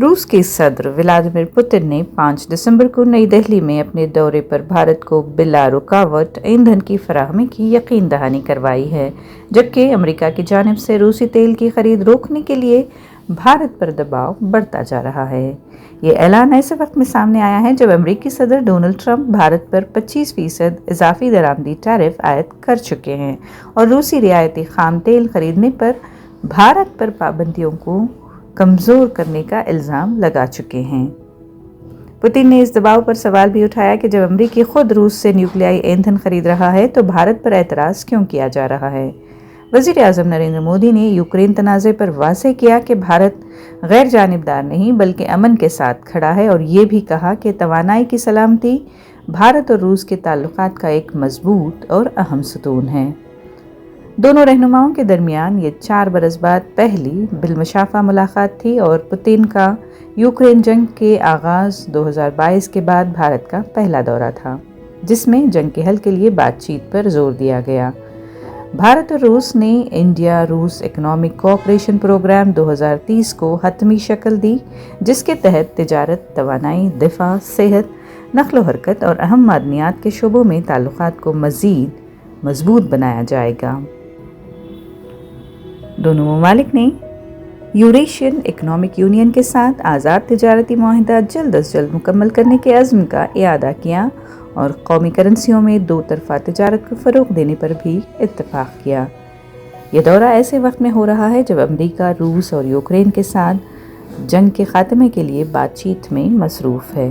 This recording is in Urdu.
روس کے صدر ولادیمیر پوتن نے 5 دسمبر کو نئی دہلی میں اپنے دورے پر بھارت کو بلا رکاوٹ ایندھن کی فراہمی کی یقین دہانی کروائی ہے، جبکہ امریکہ کی جانب سے روسی تیل کی خرید روکنے کے لیے بھارت پر دباؤ بڑھتا جا رہا ہے۔ یہ اعلان ایسے وقت میں سامنے آیا ہے جب امریکی صدر ڈونلڈ ٹرمپ بھارت پر 25% اضافی درآمدی ٹیرف عائد کر چکے ہیں اور روسی رعایتی خام تیل خریدنے پر بھارت پر پابندیوں کو کمزور کرنے کا الزام لگا چکے ہیں۔ پوتن نے اس دباؤ پر سوال بھی اٹھایا کہ جب امریکہ خود روس سے نیوکلیائی ایندھن خرید رہا ہے تو بھارت پر اعتراض کیوں کیا جا رہا ہے۔ وزیر اعظم نریندر مودی نے یوکرین تنازع پر واضح کیا کہ بھارت غیر جانبدار نہیں بلکہ امن کے ساتھ کھڑا ہے، اور یہ بھی کہا کہ توانائی کی سلامتی بھارت اور روس کے تعلقات کا ایک مضبوط اور اہم ستون ہے۔ دونوں رہنماؤں کے درمیان یہ 4 برس بعد پہلی بالمشافہ ملاقات تھی اور پوتن کا یوکرین جنگ کے آغاز 2022 کے بعد بھارت کا پہلا دورہ تھا، جس میں جنگ کے حل کے لیے بات چیت پر زور دیا گیا۔ بھارت اور روس نے انڈیا روس اکنامک کوآپریشن پروگرام 2030 کو حتمی شکل دی، جس کے تحت تجارت، توانائی، دفاع، صحت، نقل و حرکت اور اہم معدنیات کے شعبوں میں تعلقات کو مزید مضبوط بنایا جائے گا۔ دونوں ممالک نے یوریشین اکنامک یونین کے ساتھ آزاد تجارتی معاہدات جلد از جلد مکمل کرنے کے عزم کا اعادہ کیا اور قومی کرنسیوں میں 2 طرفہ تجارت کو فروغ دینے پر بھی اتفاق کیا۔ یہ دورہ ایسے وقت میں ہو رہا ہے جب امریکہ روس اور یوکرین کے ساتھ جنگ کے خاتمے کے لیے بات چیت میں مصروف ہے۔